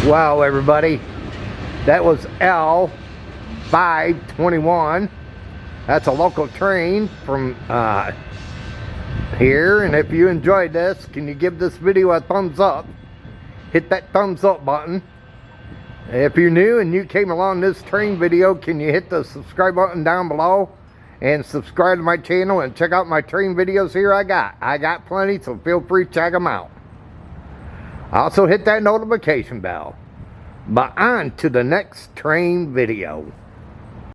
Wow, everybody, that was L521. That's a local train from here. And if you enjoyed this, can you give this video a thumbs up? Hit that thumbs up button. If you're new and you came along this train video, can you hit the subscribe button down below and subscribe to my channel and check out my train videos here I got plenty, so feel free to check them out. Also hit that notification bell. But on to the next train video.